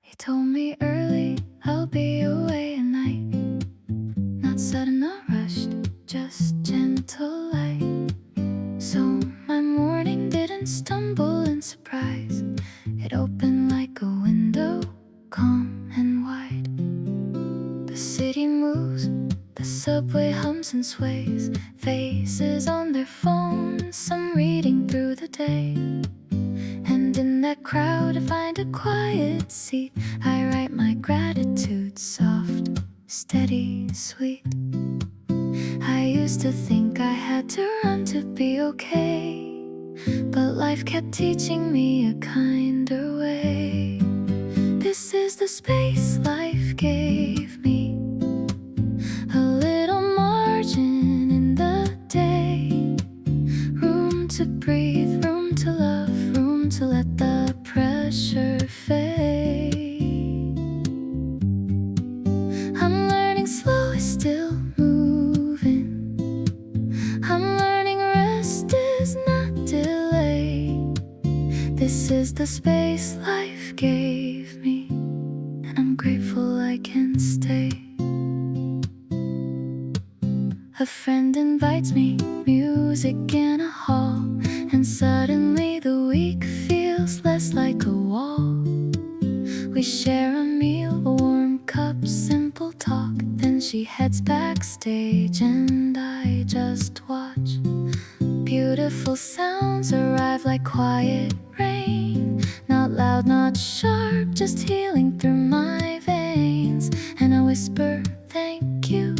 He told me early I'll be away at night, not sudden or rushed, just gentle light. So my morning didn't stumble in surprise. It opened like a window, calm and wide. The city moves, the subway hums and sways, faces on their phones, some reading through the day. And in that crowd I find a quiet seat. I write my gratitude, soft, steady, sweet. I used to think I had to run to be okay, but life kept teaching me a kinder way. This is the space life gave me, a little margin in the day, room to breathe, room to love, room to let the pressure fade. I'm learning slow is still moving. I'm learning rest is not delay. This is the space life gave me, and I'm grateful I can stay. A friend invites me, music in a hall, and suddenly the week feels less like a wall. We share a meal, a warm cup, simple talk. Then she heads backstage and I just watch. Beautiful sounds arrive like quiet rain, not loud, not sharp, just healing through my veins. And I whisper thank you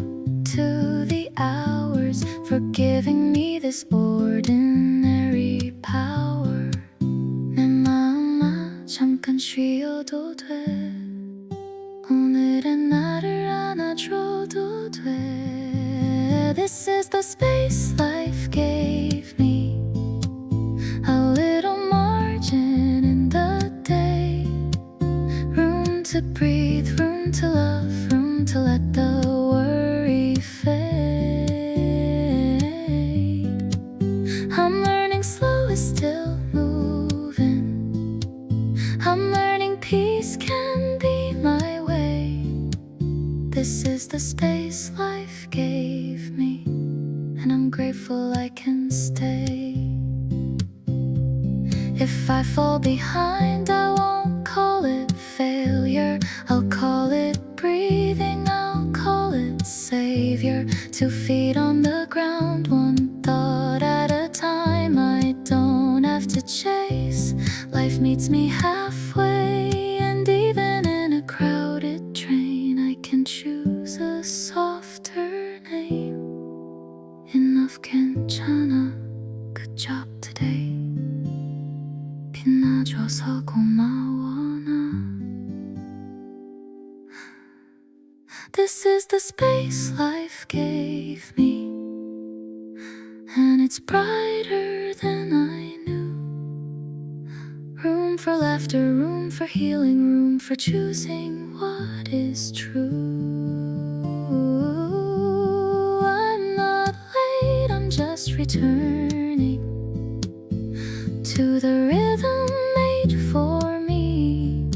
to the hours for giving me this ordinary power. 내 마음아 잠깐 쉬어도 돼, 오늘은 나를 안아줘도 돼. This is the space life gave me, a little margin in the day, room to breathe, room to love, room to let the worry fade. I'm learning slow is still moving. I'm learning peace can be my way. This is the space life gave me, and I'm grateful I can stay. If I fall behind, I won't call it failure. I'll call it breathing, I'll call it savior. 2 feet on the ground, one thought at a time. I don't have to chase, life meets me halfway. And even in a crowded train, I can choose a softer name. Enough 괜찮아, good job today. 빛나줘서 고마워 나. This is the space life gave me, and it's brighter than I knew. Room for laughter, room for healing, room for choosing what is true. I'm not late, I'm just returning to the rhythm made for me.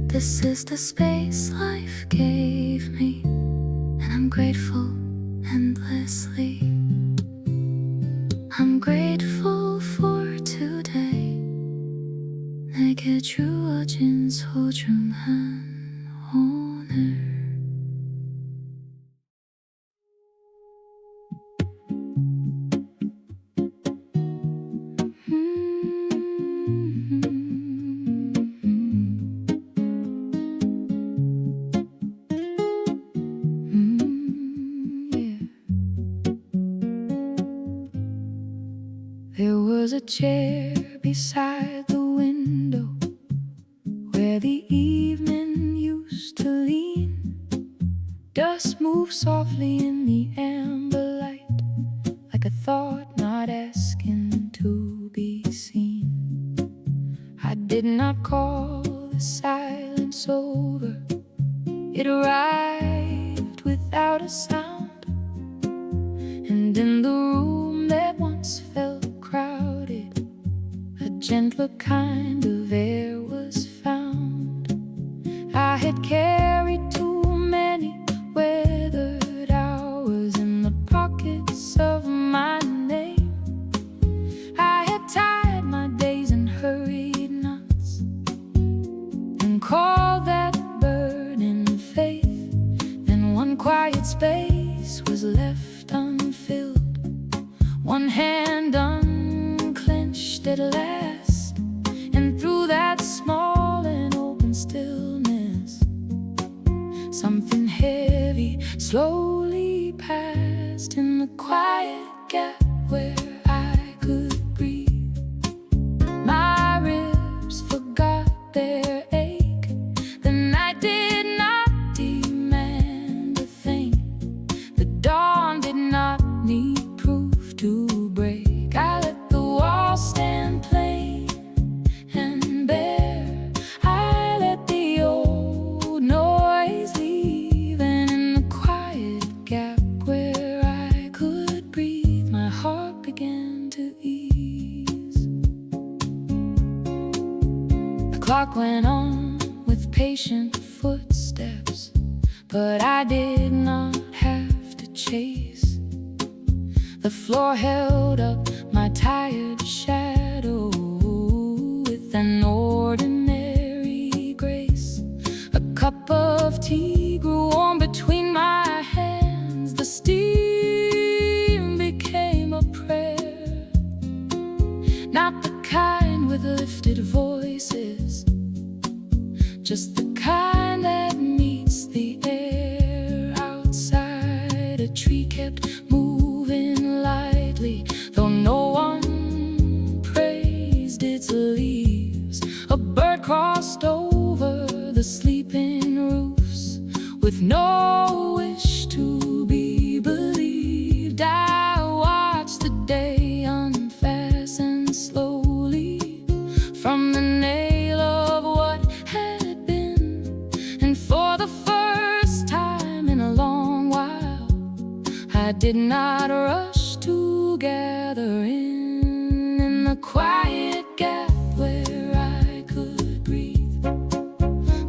This is the space life gave me, and I'm grateful endlessly. I'm grateful for today, 내게 주어진 소중한 오늘. There was a chair beside the window where the evening used to lean. Dust moved softly in the amber light, like a thought not asking to be seen. I did not call the silence over, it arrived without a sound. And in the room that once felt gentler kind of air was found. had carried too many weathered hours in the pockets of my name. I had tied my days in hurried knots and called that burden faith. Then one quiet space was left unfilled, one hand unclenched at last, and through that small and open stillness, something heavy slowly passed in the quiet gap where I could breathe. My ribs forgot their ache. The night did not demand a thing. The dawn did not need proof to break. I let the walls stand plain and bare. I let the old noise leave, and in the quiet gap where I could breathe, my heart began to ease. The clock went on with patient footsteps, but I did not have to chase. The floor held up my tired shadow with an ordinary grace. A cup of tea grew warm between my hands. The steam became a prayer, not the kind with lifted voices, just the kind that meets the air. Outside, a tree kept moving lightly, though no one praised its leaves. A bird crossed over the sleeping roofs with no wish to be believed. I watched the day unfasten slowly from the nail of what had been, and for the first time in a long while, I did not rush to gather in the quiet gap where I could breathe.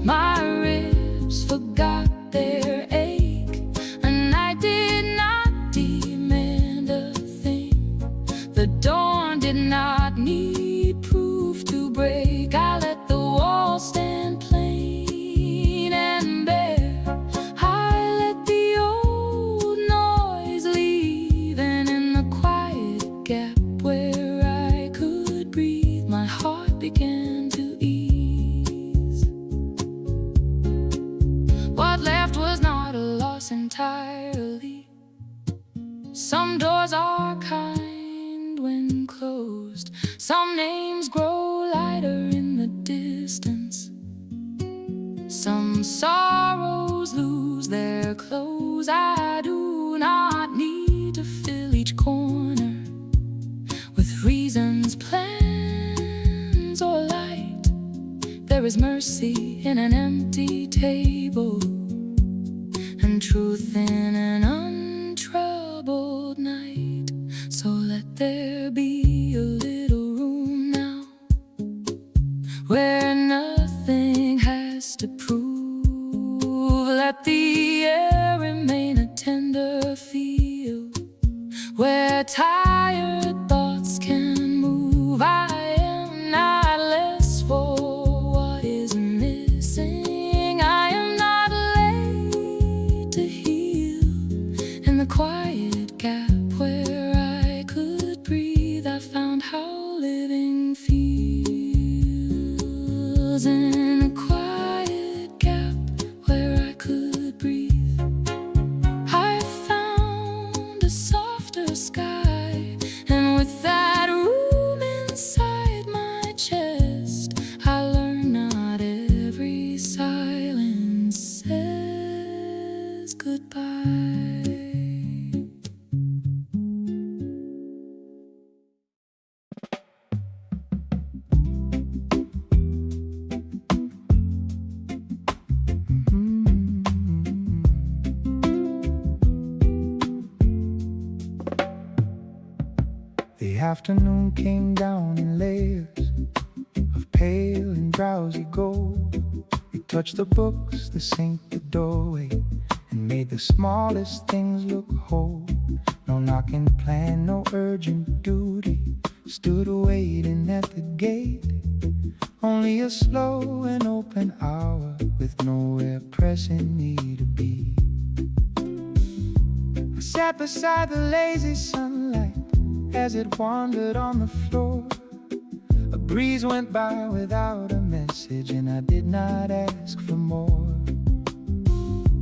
My ribs forgot their ache, and I did not demand a thing. The dawn did not need proof to break. I let the walls stand plain and bare. I let the old noise leave, and in the quiet gap where I could breathe, my heart began to ease. What left was not a loss entirely. Some doors are kind when closed. Some names grow lighter in the distance. Some sorrows lose their clothes. I do not need to fill each corner with reasons, plans, or light. There is mercy in an empty table, and truth in an untroubled night. So let there be a little room now, where nothing has to prove. Let the air remain a tender field, where tired thoughts can move. I am not less for what is missing. I am not late to heal. In the quiet gap where I could breathe, I found how living feels. In a quiet gap where I could breathe, I found a softer sky, and with that room inside my chest, I learned not every silence says goodbye. The afternoon came down in layers of pale and drowsy gold. We touched the books, the sink, the doorway, and made the smallest things look whole. No knocking plan, no urgent duty, stood waiting at the gate. Only a slow and open hour, with nowhere pressing me to be. I sat beside the lazy sunlight as it wandered on the floor. A breeze went by without a message, and I did not ask for more.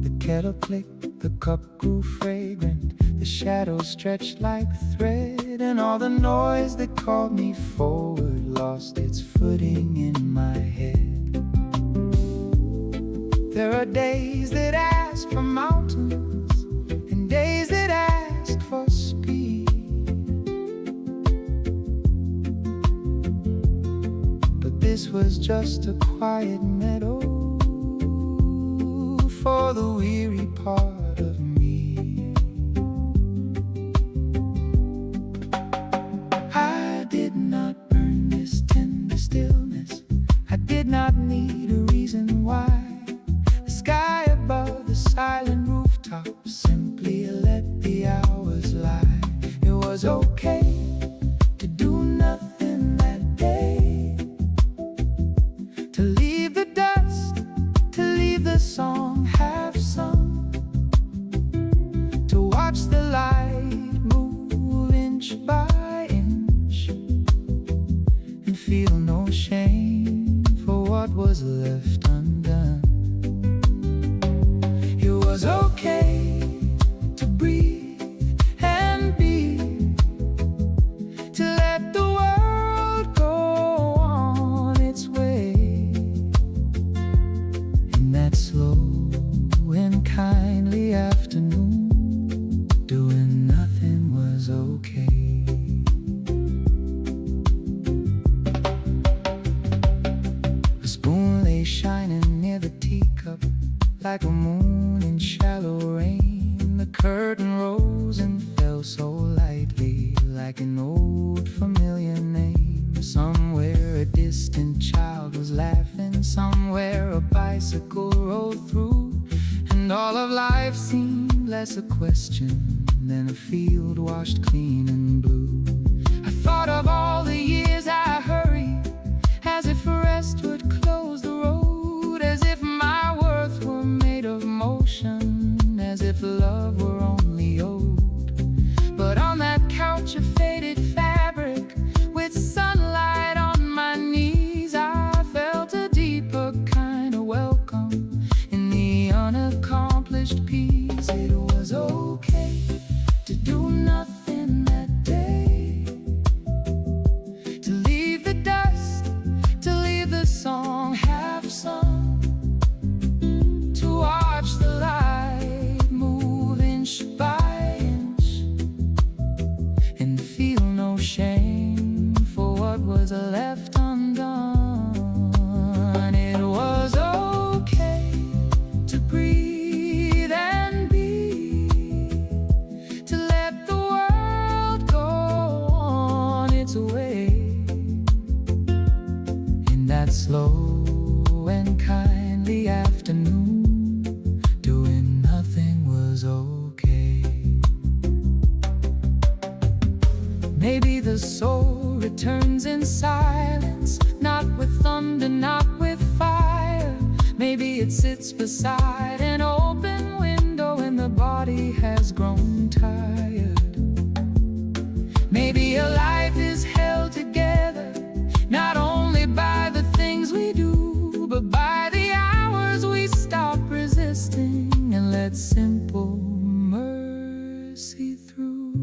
The kettle clicked, the cup grew fragrant, the shadows stretched like thread, and all the noise that called me forward lost its footing in my head. There are days that ask for mountains, and days that ask for speed. But this was just a quiet meadow for the weary part of me. I did not burn this tender stillness, I did not need a reason why. The sky above the silent rooftop simply let the hours lie. It was okay to do nothing that day, to leave the dust, to leave the song half sung, to watch the light move inch by inch, and feel no shame for what was left undone. It was okay to breathe and be, to let the world go on its way. In that slow and kindly afternoon, doing nothing was okay. A spoon lay shining near the teacup, like a moon in shallow rain. The curtain rose and fell so lightly, like an old familiar name. Somewhere a distant child was laughing, somewhere a bicycle rolled through, and all of life seemed less a question than a field washed clean and blue. I thought of all the years I hurried, as if rest would close the road, as if my worth were made of motion, as if love were only owed. But on that couch of faded fabric, with sunlight on my knees, I felt a deeper kind of welcome in the unaccomplished peace. It was okay to do nothing that day, to leave the dust, to leave the song half sung, to watch the light move inch by inch, and feel no shame for what was left undone. It was okay to breathe and be, to let the world go on its way. In that slow and kindly afternoon, doing nothing was okay. Maybe the soul returns in silence, not with thunder, not with fire. Maybe it sits beside an open window and the body has grown tired. Maybe a life is held together, not only by the things we do, but by the hours we stop resisting and let simple mercy through.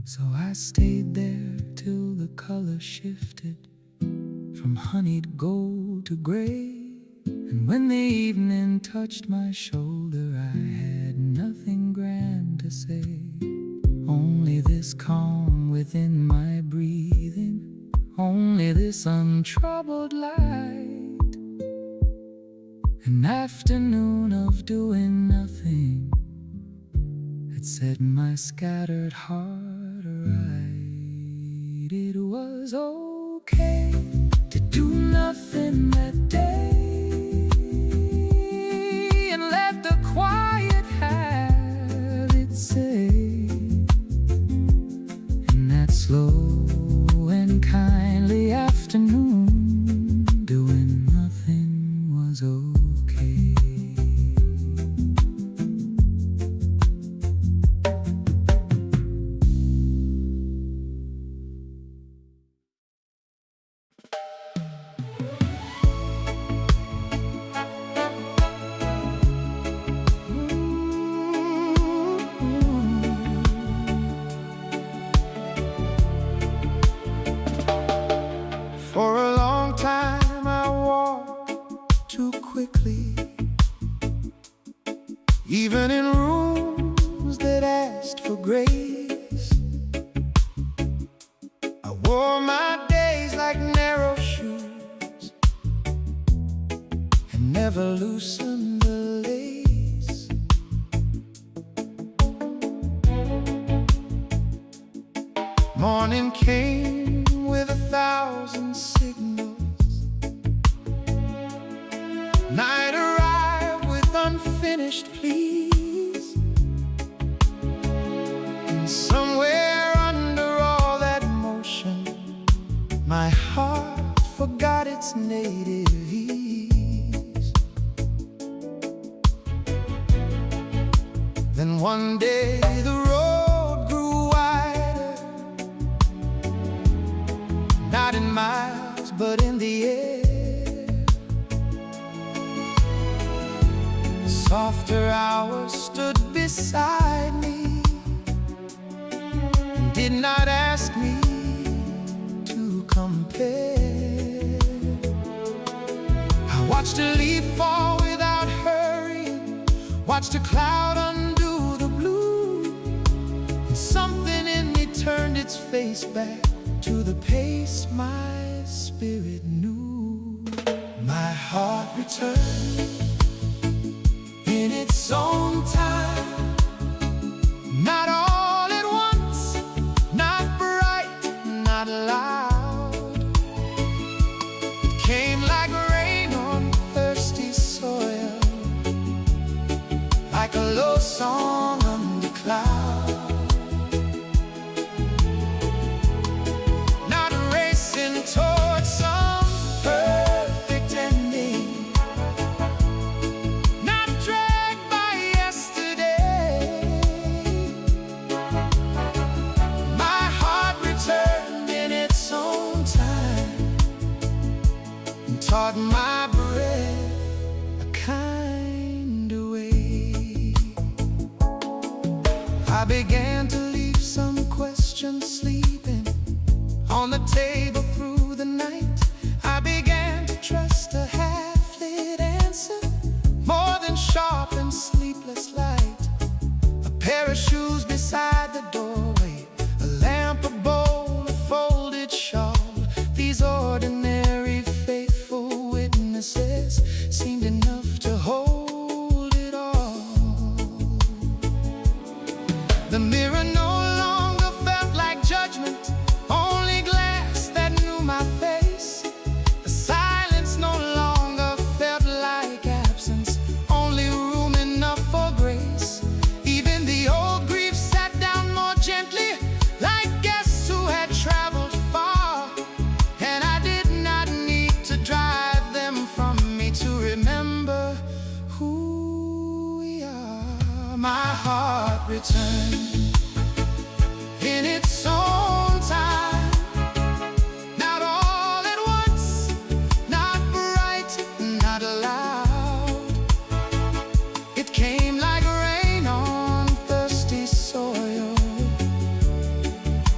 So I stayed there till the color shifted from honeyed gold to gray, and when the evening touched my shoulder, I had nothing grand to say, only this calm within my breathing, only this untroubled light. An afternoon of doing nothing had set my scattered heart aright. It was okay to do nothing that day, quickly, even in rooms that asked for grace. I wore my days like narrow shoes and never loosened the lace. Morning came with 1,000 signals. Night arrived with unfinished pleas. And somewhere under all that motion, my heart forgot its native ease. Then one day the road grew wider, not in miles but in the air. Softer hours stood beside me and did not ask me to compare. I watched a leaf fall without hurrying, watched a cloud undo the blue, and something in me turned its face back to the pace my spirit knew. My heart returned in its own time, not all at once, not bright, not loud. It came like rain on thirsty soil, like a low song under cloud. Not racing towards some perfect ending, not dragged by yesterday. My heart returned in its own time and taught my breath a kind of way. I began to leave some questions sleeping on the table through the night. I began to trust a half-lit answer more than sharp and sleepless light. A pair of shoes beside the doorway, a lamp, a bowl, a folded shawl. These ordinary faithful witnesses seemed enough to hold it all. The mirror no longer felt like judgment, only glass that knew my face. The silence no longer felt like absence, only room enough for grace. Even the old grief sat down more gently, like guests who had traveled far. And I did not need to drive them from me to remember who we are. My heart returned in its own time, not all at once, not bright, not loud. It came like rain on thirsty soil,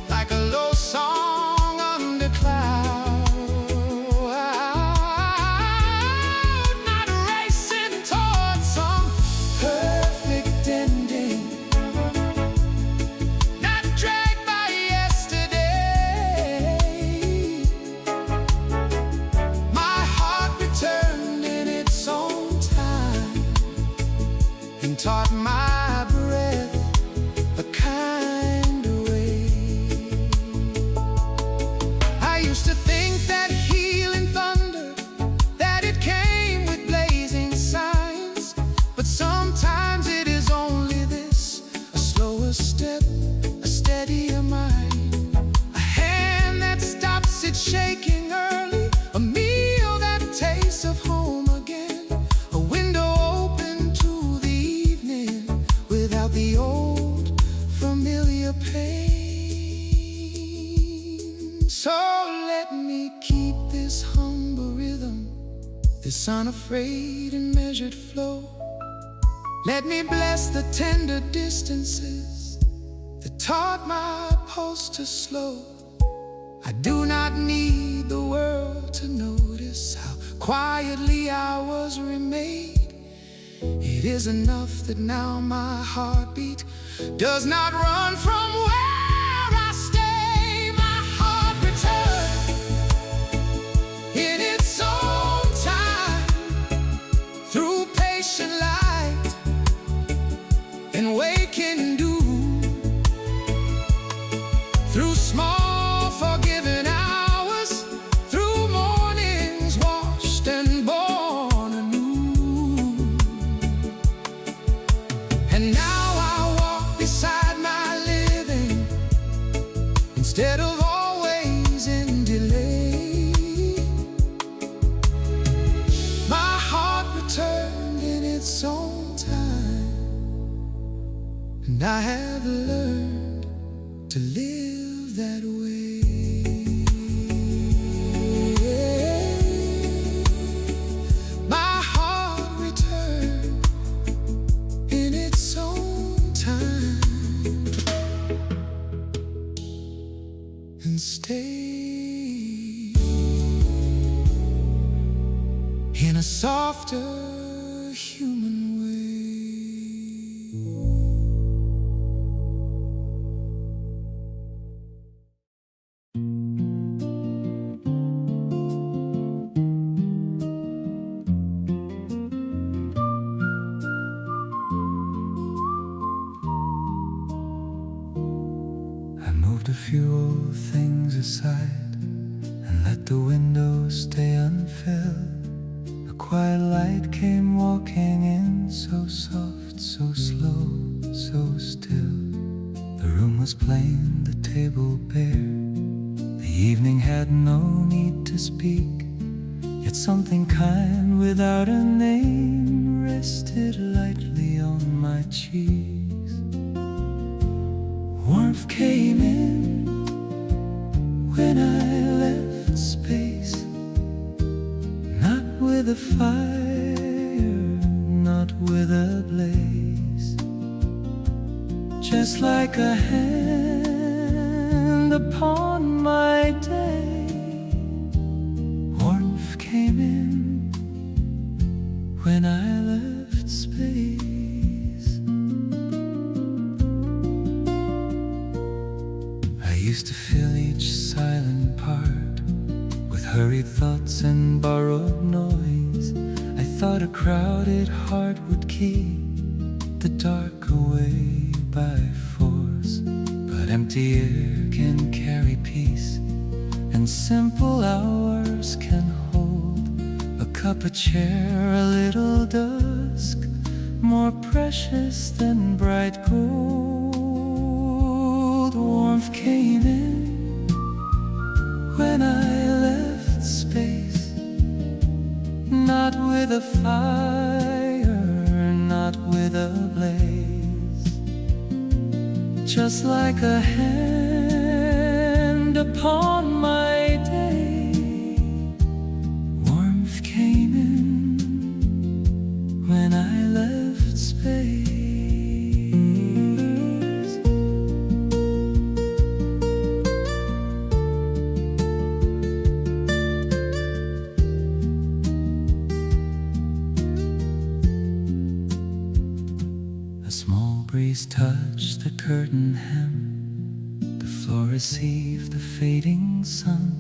like a low song under cloud. Not racing towards some perfect ending, not dragged by yesterday. My heart returned in its own time and taught my breath a kind of way. I used to think that healing thunder, that it came with blazing signs, but sometimes it is only this: a slower step, a steadier mind, a hand that stops it shaking early, a meal that tastes of home again, a window open to the evening without the old familiar pain. So let me keep this humble rhythm, this unafraid and measured flow. Let me bless the tender distances that taught my pulse to slow. I do not need the world to notice how quietly hours remade. It is enough that now my heartbeat does not run from where I stay. My heart returns in its own time, through patient light and waking dew, through small forgiven hours, through mornings washed and born anew. And now I walk beside my living, instead of always in delay. My heart returned in its own time, and I have learned to live that way. My heart returned in its own time, and stay in a softer human way. I moved a few old things aside and let the windows stay unfilled. A quiet light came walking in, so soft, so slow, so still. The room was plain, the table bare. The evening had no need to speak, yet something kind without a name rested lightly on my cheeks. Warmth came in when I left space, not with a fire, not with a blaze, just like a hand upon my day. Warmth came in when I left space. I used to fill each silent part with hurried thoughts and borrowed noise. I thought a crowded heart would keep the dark away by force, but empty air can carry peace, and simple hours can hold a cup, a chair, a little dusk, more precious than bright gold. Warmth came in when I left space, not with a fire, not with a blaze, just like a hand upon my day. Warmth came in when I left space. A small breeze touched the curtain hem, the floor received the fading sun,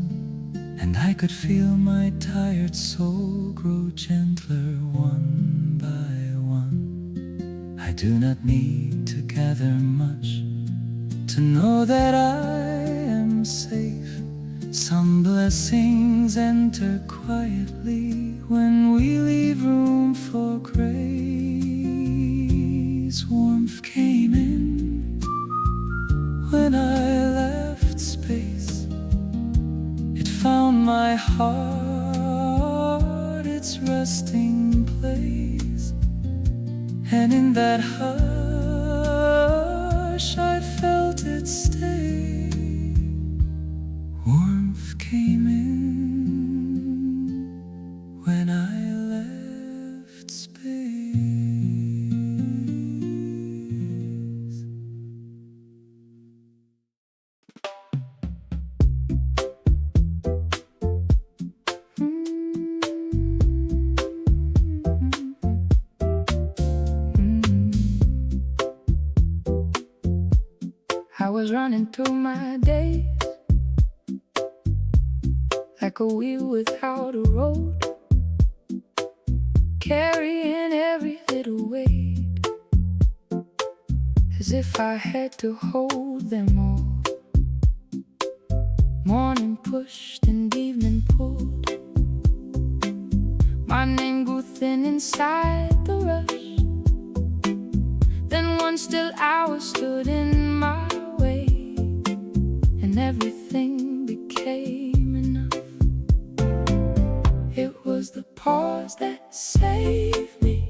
and I could feel my tired soul grow gentler one by one. I do not need to gather much to know that I am safe. Some blessings enter quietly when we leave room for grace. Warmth came in when I left space. It found my heart its resting place, and in that hush I felt it stay. Warmth came in when I left space. was running through my days like a wheel without a road, carrying every little weight as if I had to hold them all. Morning pushed and evening pulled. My name grew thin inside the rush. Then one still hour stood in my way, and everything became enough. It was the pause that saved me,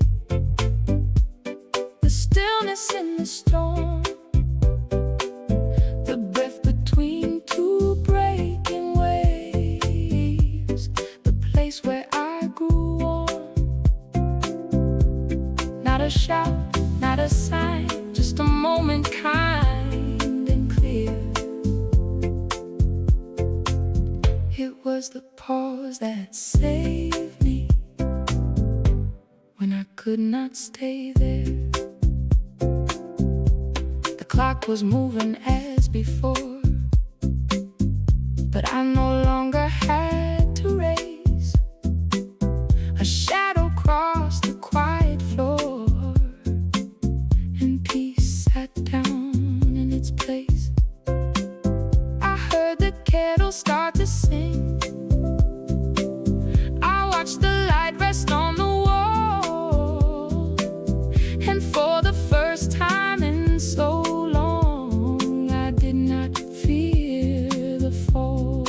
the stillness in the storm, the breath between two breaking waves, the place where I grew warm. Not a shout, not a sign, just a moment kind and clear. It was the pause that saved me when I could not stay there. The clock was moving as before, but I no longer had to race. A shadow crossed the quiet floor, and peace sat down in its place. I heard the kettle start to sing. I watched the light rest on the wall, and for the first time in so long, I did not fear the fall.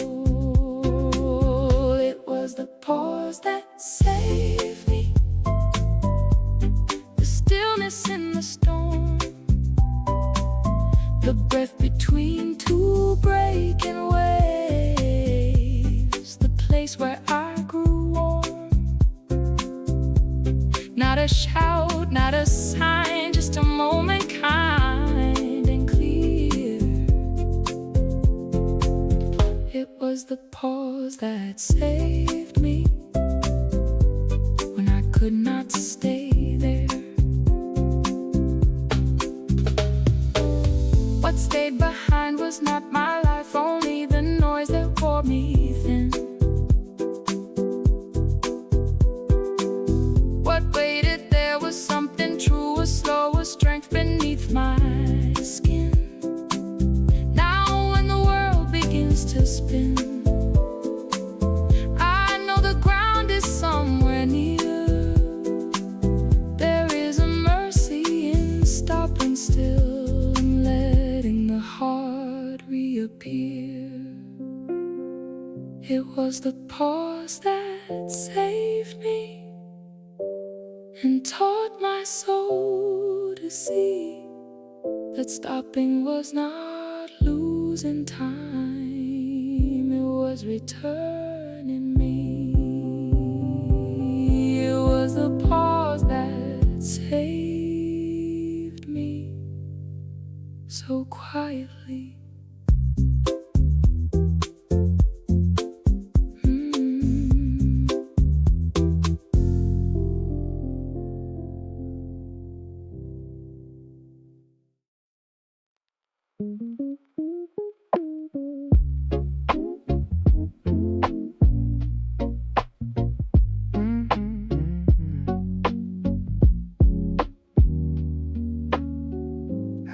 It was the pause that saved me, the stillness in the storm, the breath between two breaking waves, the place where I grew warm. Not a shout, not a sign, just a moment kind and clear. It was the pause that saved me when I could not stay there. What stayed behind was not my life, only the noise that wore me thin. What waited there was something true, a slower strength beneath my skin. Now when the world begins to spin, I know the ground is somewhere near. There is a mercy in stopping still and letting the heart reappear. It was the pause that saved me and taught my soul to see that stopping was not losing time, it was returning me. It was the pause that saved me so quietly.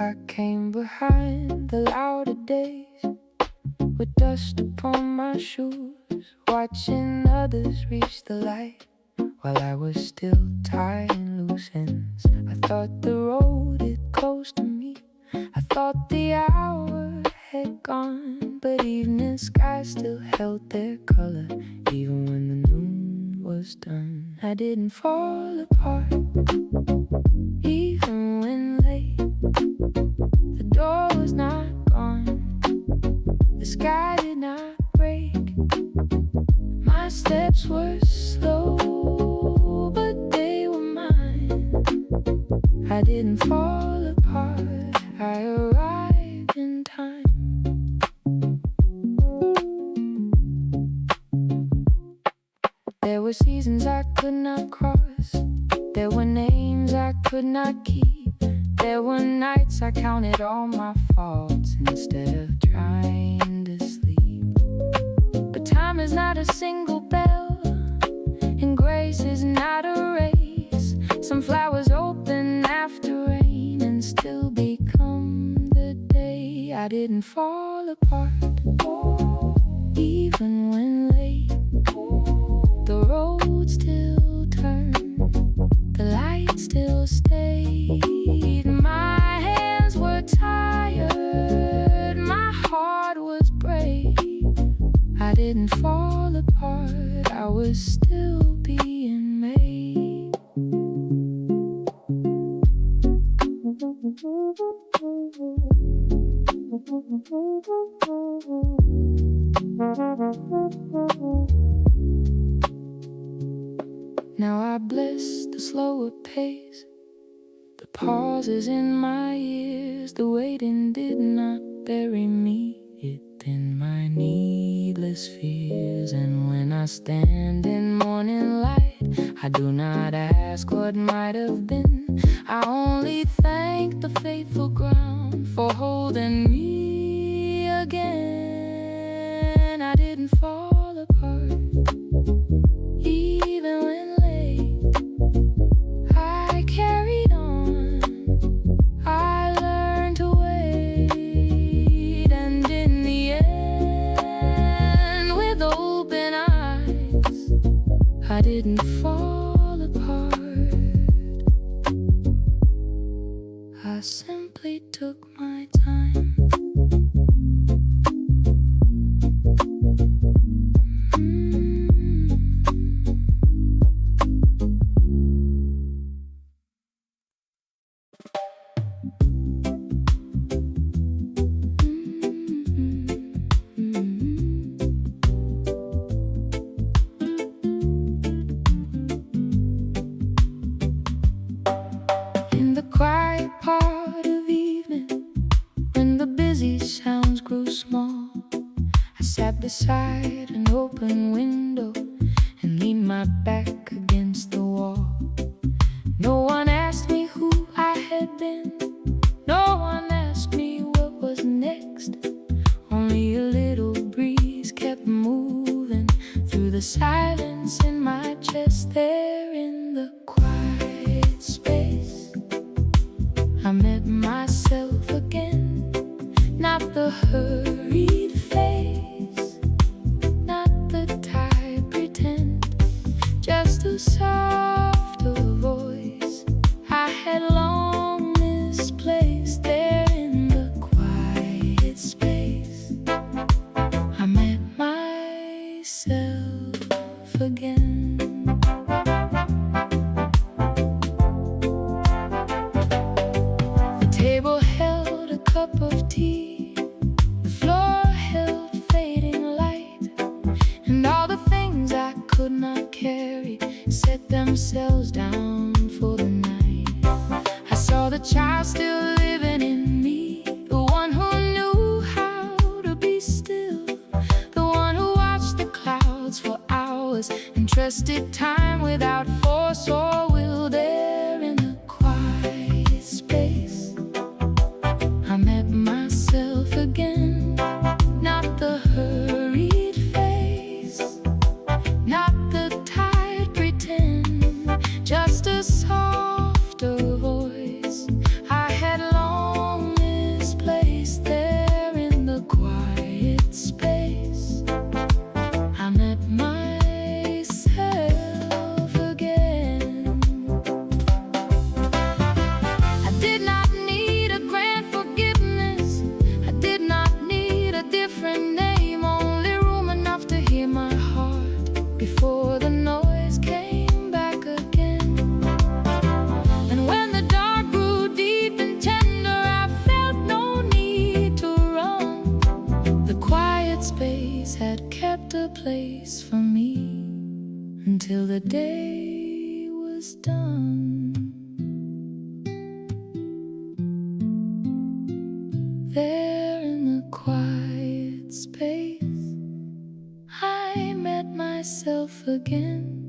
I came behind the louder days with dust upon my shoes, watching others reach the light while I was still tying loose ends. I thought the road had close to me, I thought the hour had gone, but evening skies still held their color even when the noon was done. I didn't fall apart even when late. The door was not gone, the sky did not break. My steps were slow, but they were mine. I didn't fall apart, I arrived in time. There were seasons I could not cross, there were names I could not keep. There were nights I counted all my faults instead of trying to sleep. But time is not a single bell, and grace is not a race. Some flowers open after rain and still become the day. I didn't fall apart, even when late. The road still turned, the light still stayed. My hands were tired, my heart was brave. I didn't fall apart, I was still being made. Now I bless the slower pace, the pauses in my ears. The waiting did not bury me, it thinned my needless fears. And when I stand in morning light, I do not ask what might have been. I only thank the faithful ground for holding me again. I didn't fall apart, even when I carried on. I learned to wait, and in the end, with open eyes, I didn't fall apart. I simply took my time. In the quiet part of evening, when the busy sounds grew small, I sat beside an open window and leaned my back against the wall. No one asked me who I had been, no one asked me what was next. Only a little breeze kept moving through the silence in my chest. There in the quiet space, I met myself again. Not the hurried face, not the tired pretend, just a softer voice I had long misplaced. There in the quiet space, I met myself again. The table held a cup of tea, the floor held fading light, and all the things I could not carry set themselves down for the night. I saw the child still living in me, the one who knew how to be still, the one who watched the clouds for hours and trusted time without force or will. There in the quiet space, I met myself again. Not the hurried face, not the tired pretend, just a softer voice I had long misplaced. There in the quiet space, I met myself again. I did not need a grand forgiveness, I did not need a different name, only room enough to hear my heart before the noise came back again. And when the dark grew deep and tender, I felt no need to run. The quiet space had kept a place for me until the day was done. There in the quiet space, I met myself again,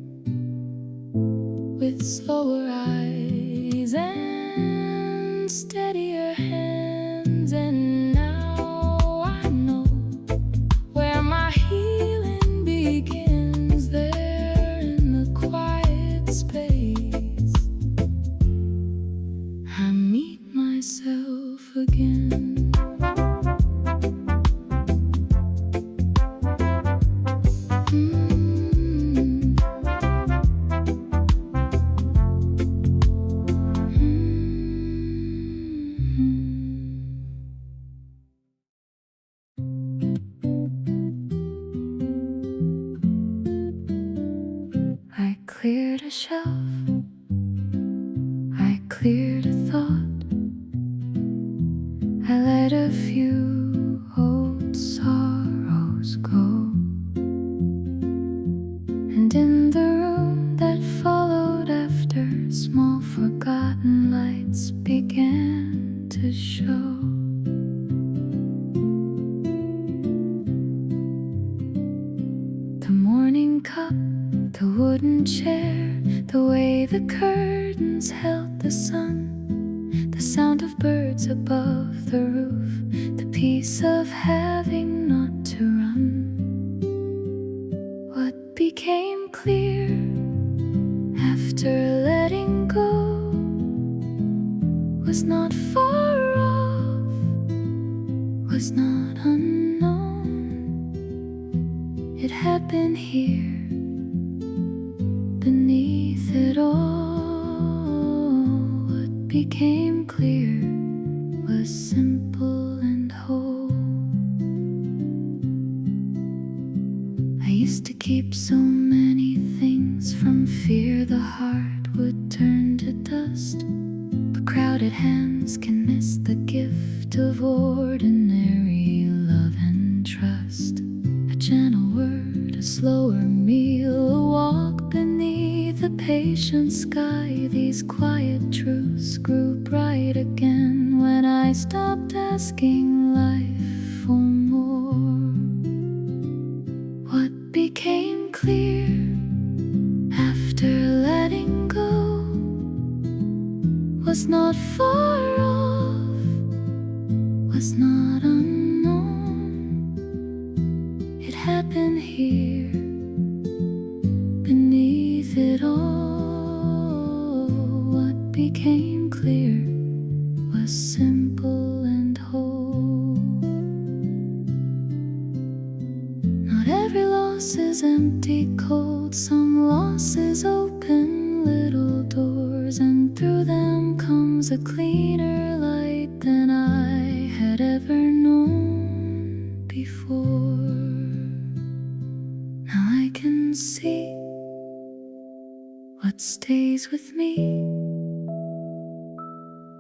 with slower eyes and steadier hands, and now I know where my healing begins. There in the quiet space, I meet myself again. I cleared a shelf, I cleared a thought, I let a few old sorrows go. And in the room that followed after, small forgotten lights began to show. The morning cup, the wooden chair, the way the curtains held the sun, the sound of birds above the roof, the peace of having not to run. What became clear after letting go was not far off, was not unknown. It had been here beneath it all. What became clear was simple and whole. I used to keep so many things from fear the heart would turn to dust, but crowded hands can miss the gift of ordinary love and trust. A gentle word, a slower meal, a walk beneath a patient sky. These quiet truths grew bright again when I stopped asking life for more. What became clear after letting go was not far off, was not unknown. It had been here beneath it all. What became clear was simple and whole. Not every loss is empty, cold. Some losses open little doors, and through them comes a cleaner light than I had ever known before. Now I can see what stays with me,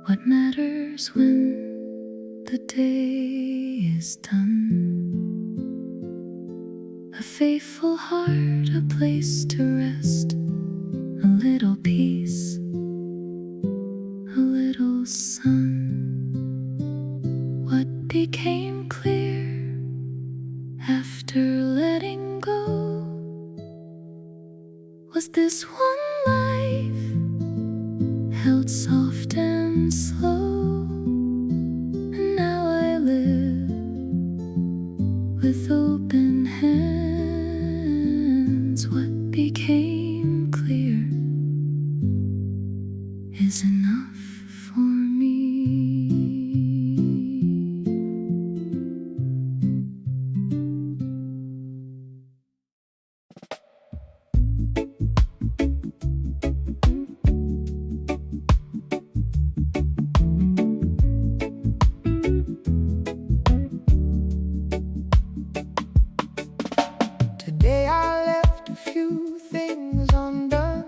what matters when the day is done. A faithful heart, a place to rest, a little peace, a little sun. What became clear after letting go was this one life held soft and slow, and now I live with open hands. What became clear is enough for me. Today I left a few things undone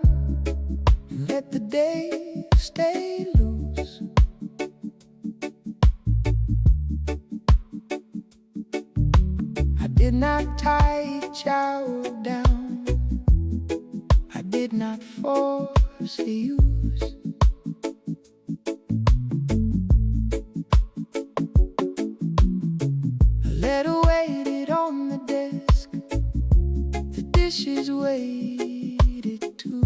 and let the day stay loose. I did not tie each hour down, I did not force the use. A letter waited on the desk, the dishes waited too.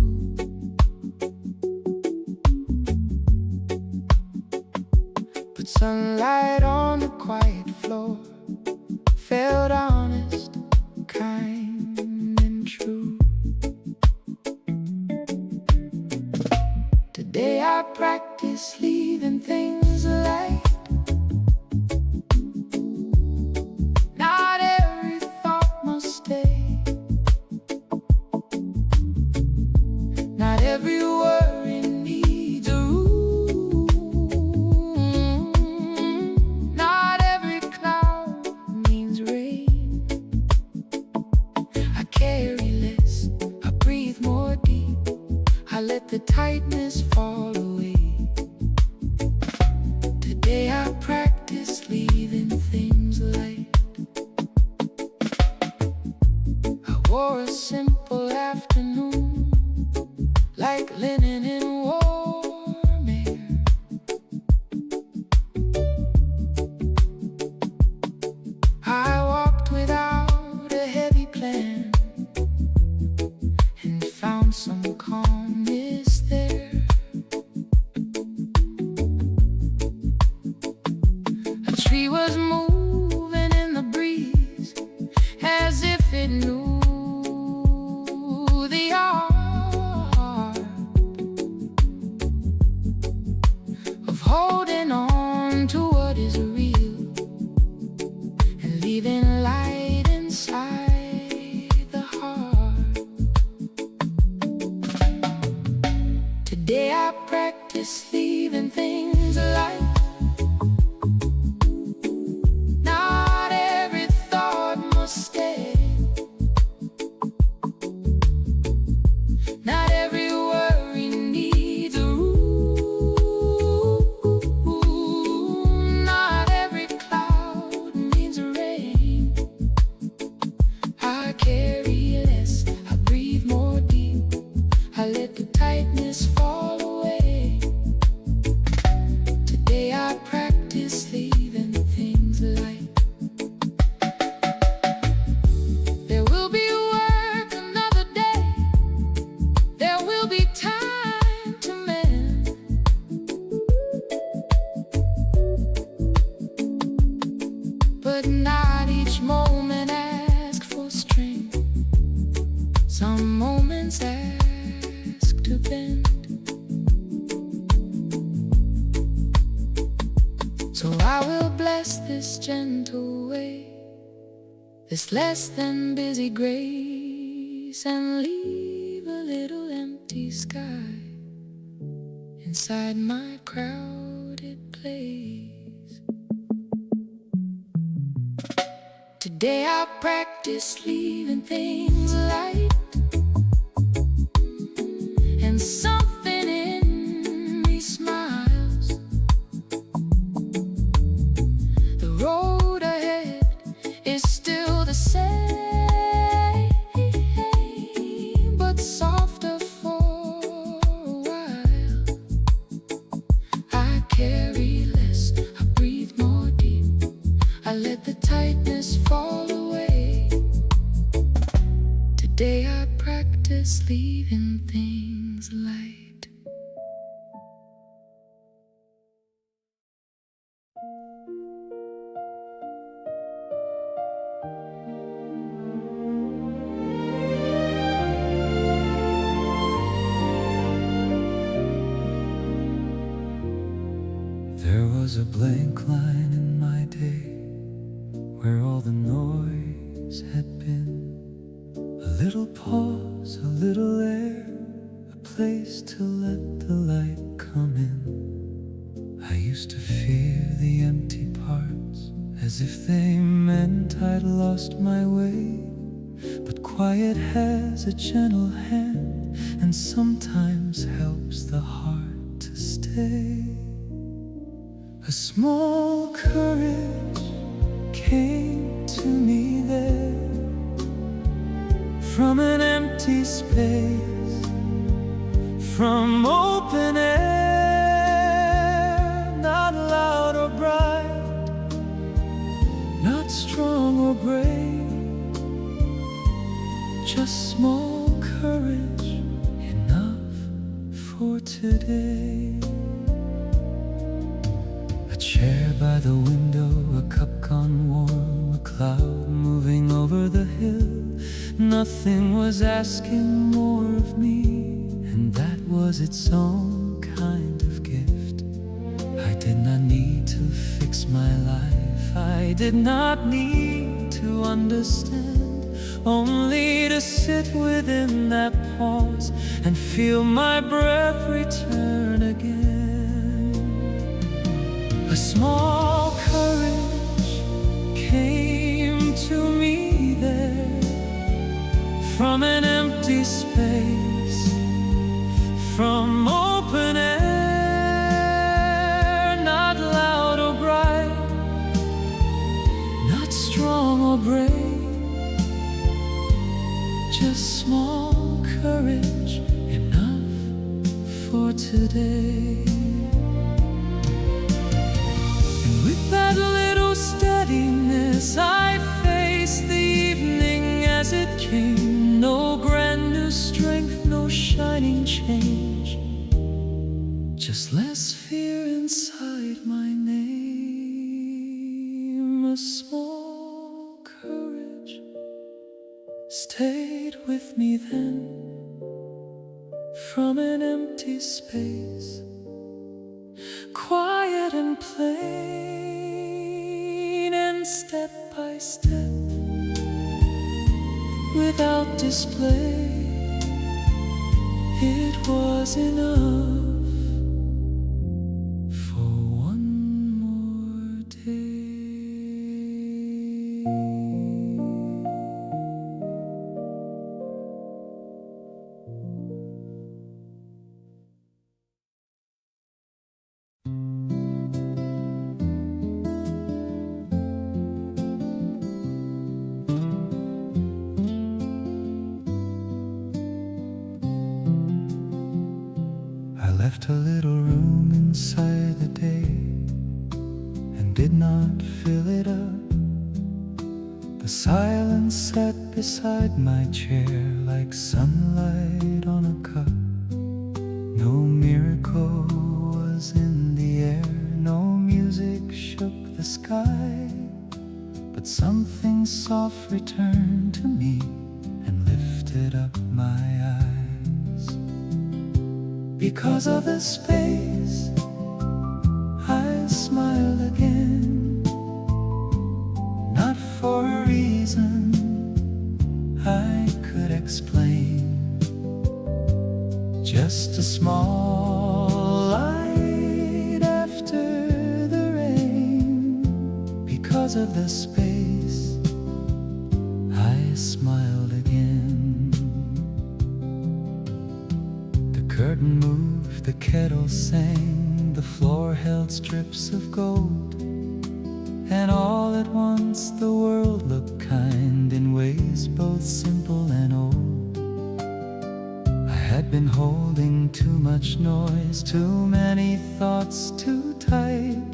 Sunlight on the quiet floor felt honest, kind and true. Today I practice leaving things light. Not every thought must stay. Not every worry needs a room. Not every cloud means rain. I carry less, I breathe more deep. I let the tightness fall away. Today I practice leaving things light. I wore a simple afternoon, like linen in warm air. I walked without a heavy plan and found some calmness there. A tree was moving in the breeze as if it knew the art of holding on to what is real and leaving light inside the heart. Today I practice leaving things light. Not every thought must stay. Not every worry needs a room. Not every cloud means rain. I carry less, I breathe more deep. I let the tightness fall away. Today I practice leaving things light. There will be work another day. There will be time to mend. But not each moment asks for strength. Some moments ask to bend. So I will bless this gentle way, this less than busy grace, and leave a little empty sky inside my crowded place. Today I practice leaving things light, and something in me smiles. The road ahead is still the same, but softer for a while. I carry less, I breathe more deep. I let the tightness fall away. Today I practice leaving things light. There was a blank line in my day where all the noise had been. A little pause, a little air, a place to let the light come in. I used to fear the empty parts, as if they meant I'd lost my way. But quiet has a gentle hand, and sometimes helps the heart to stay. A small courage came to me there, from an empty space, from open air. Not loud or bright, not strong or brave, just small courage, enough for today. A chair by the window, a cup gone warm, a cloud moving over the hill. Nothing was asking more of me, and that was its own kind of gift. I did not need to fix my life, I did not need to understand, only to sit within that pause and feel my breath return again. A small courage came to me there, from an empty space, from open air, not loud or bright, not strong or brave, just small courage, enough for today. And with that little steadiness, I faced the evening as it came. No grand new strength, no shining change, just less fear inside my name. A small courage stayed with me then, from an empty space, quiet and plain, and step by step, without display, it was enough for one more day. I left a little room inside the day and did not fill it up. The silence sat beside my chair like sunlight on a cup. No miracle was in the air, no music shook the sky, but something soft returned to me and lifted up my eyes. Because of the space, I smiled again, not for a reason I could explain, just a small light after the rain. Because of the space, I smiled again. The curtain moved, the kettle sang, the floor held strips of gold, and all at once the world looked kind in ways both simple and old. I had been holding too much noise, too many thoughts too tight,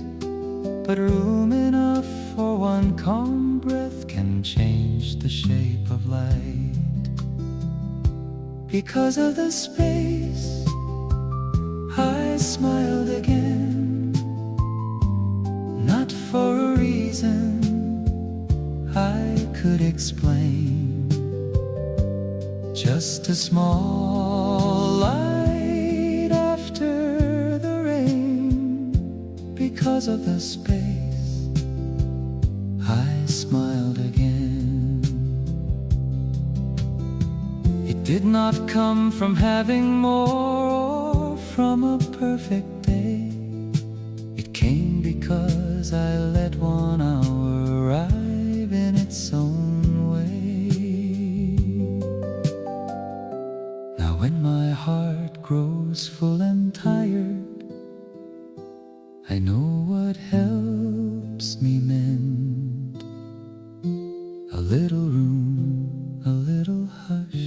but room enough for one calm breath can change the shape of light. Because of the space, I smiled again, not for a reason I could explain, just a small light after the rain. Because of the space, I smiled again. It did not come from having more or from a perfect day. It came because I let 1 hour arrive in its own way. Now when my heart grows full and tired, I know what helps me mend. A little room, a little hush,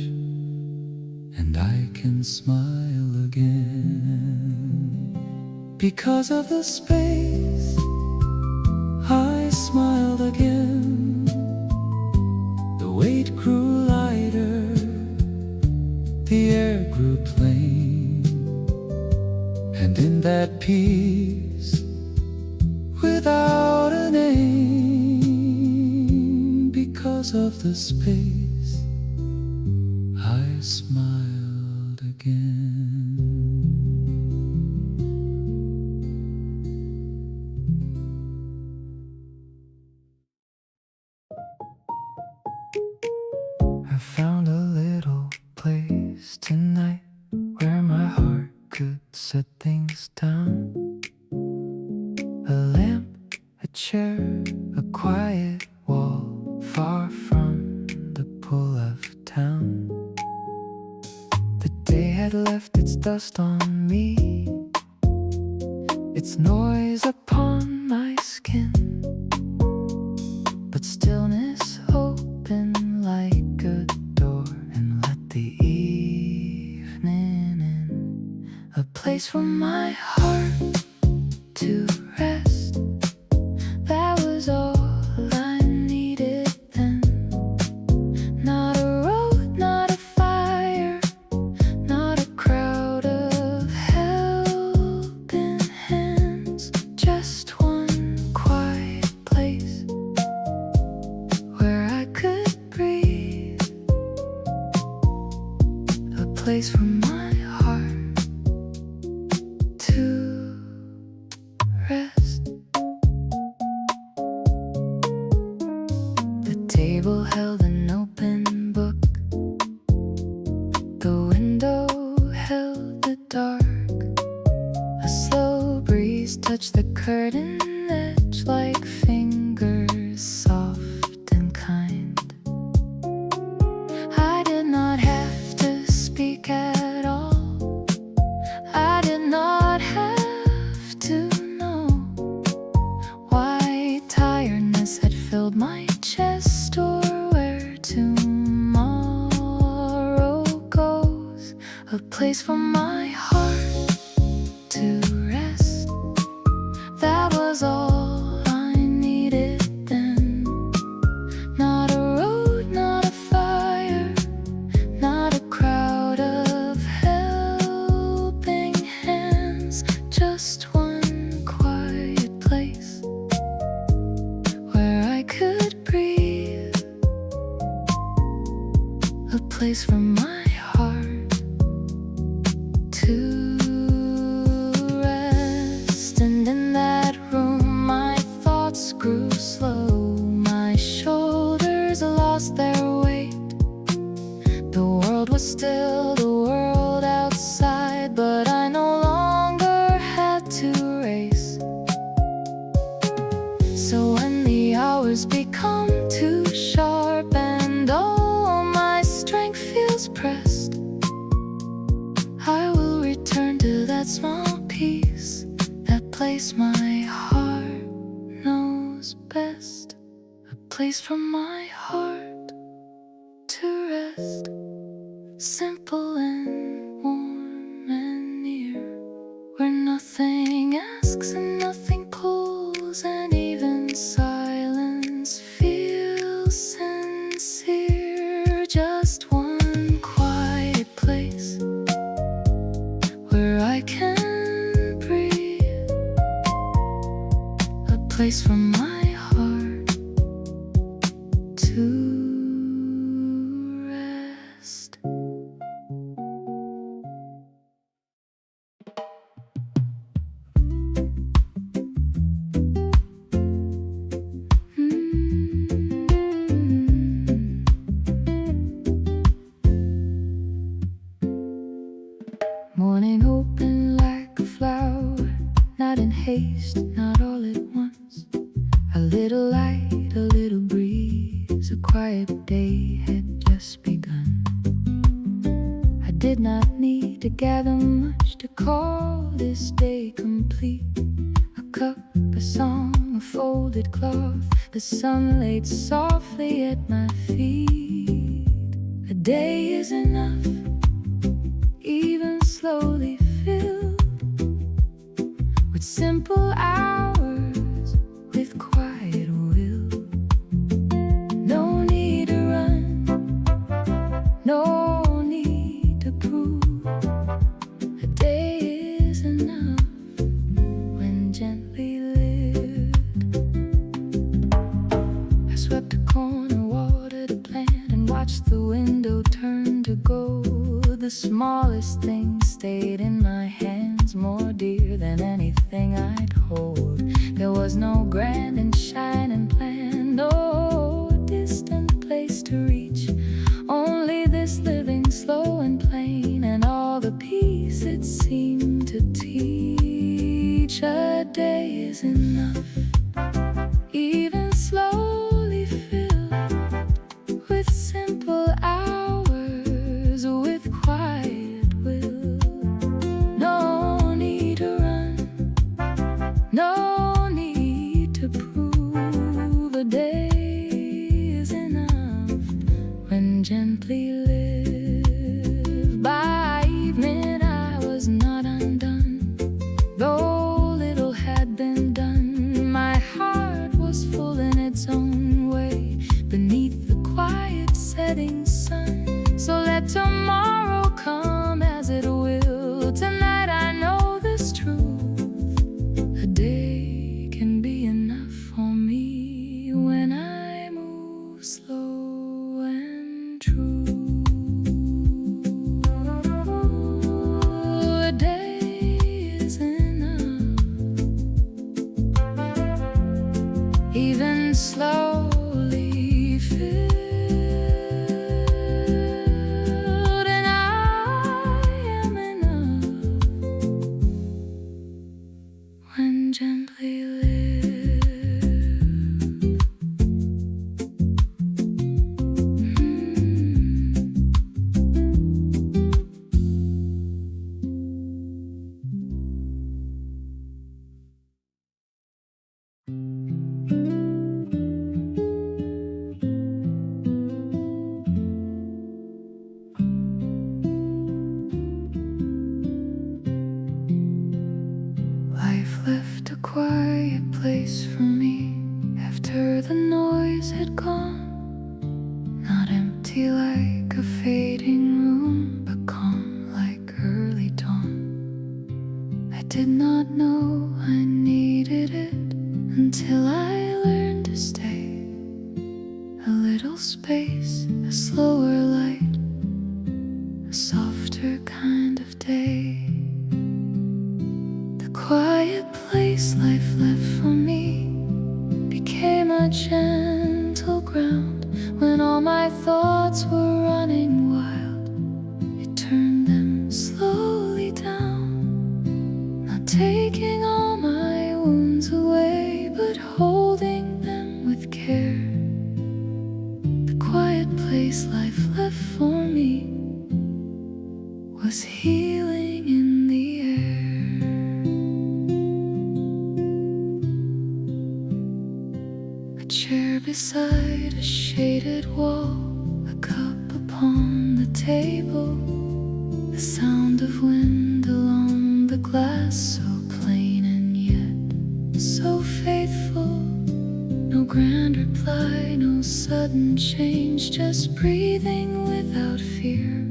and I can smile again. Because of the space, I smiled again. The weight grew lighter, the air grew plain, and in that peace, with without a name. Because of the space, I smiled again. I found a little place tonight where my heart could set things down. A lamp, a chair, a quiet wall, far from the pull of town. The day had left its dust on me, its noise upon my skin, but stillness opened like a door and let the evening in. A place for my heart to rest. That was all I needed then. Not a road, not a fire, not a crowd of helping hands. Just one quiet place where I could breathe. A place for my heart to rest. The table held an open book. The window held the dark. A slow breeze touched the curtain edge like fingers soft and kind. I did not have to speak at all. I did not have to know why tiredness had filled my chest or where tomorrow goes. A place for my heart to rest. That was all I needed then. Not a road, not a fire, not a crowd of helping hands. Just one quiet place where I could breathe. A place for my heart to rest. And in that room my thoughts grew slow. My shoulders lost their weight. The world was still the world outside, but I no longer had to race. So when the hours become too sharp and all my strength feels pressed, I will return to that small peace, that place my heart knows best. A place for my heart to rest. Simple and warm and near, where nothing asks and nothing pulls, and even silence feels sincere. Just one quiet place where I can breathe. A place for my heart to rest. Morning open like a flower, not in haste, not all at once. A little light, a little breeze, a quiet day had just begun. I did not need to gather much to call this day complete. A cup, a song, a folded cloth, the sun laid softly at my feet. A day is enough, even slowly filled with simple hours, with quiet will. No need to run, no need to prove. A day is enough when gently lived. everything I'd hold. There was no grand and shining plan, no distant place to reach, only this living slow and plain, and all the peace it seemed to teach. A day is enough, even slowly filled with simple hours, with quiet will. No need to run, no need to prove. A day is enough when gently lived. By evening I was not undone, though little had been done. My heart was full in its own way beneath the quiet setting sun. So let tomorrow come as it will. Tonight I know this truth. A day can be enough for me when I move slow and true. A day is enough, even slowly filled, and I am enough when gently lived. Life left a quiet place for me after the noise had gone. Not empty like a fading room, but calm like early dawn. I did not know I needed it until I learned to stay. A little space, a slower light, a softer kind of day. The quiet place life left for me became a gentle ground. When all my thoughts were running wild, it turned them slowly down. Not taking all my wounds away, but holding them with care. The quiet place life left for me was healing in the air. A chair beside a shaded wall, a cup upon the table, the sound of wind along the glass, so plain and yet so faithful. No grand reply, no sudden change, just breathing without fear.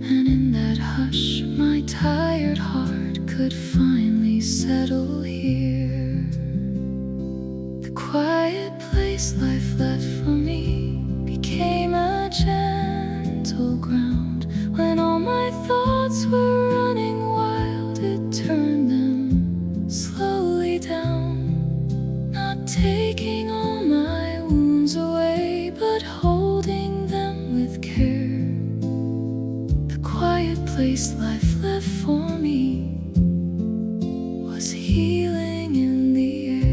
And in that hush, my tired heart could finally settle here. The quiet place life left for me became a gentle ground. When all my thoughts were running wild, it turned them slowly down. Not taking all my wounds away, but holding them with care. The quiet place life left for me was healing in the air.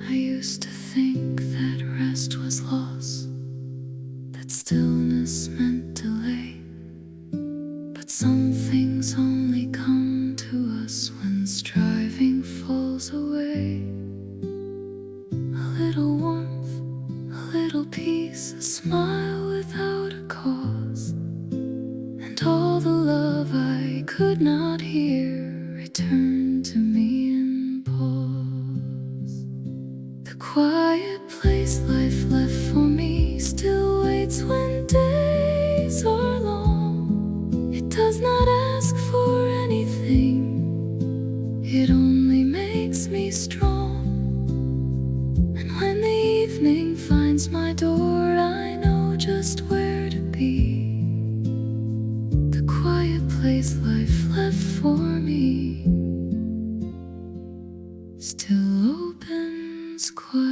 I used to think that rest was loss, that stillness meant delay. But some things only come to us when striving falls away. A little warmth, a little peace, a smile without a cause, and all the love I could not hear returned to me in pause. The quiet place life left for me still waits when days are long. It does not ask for anything, it's quiet.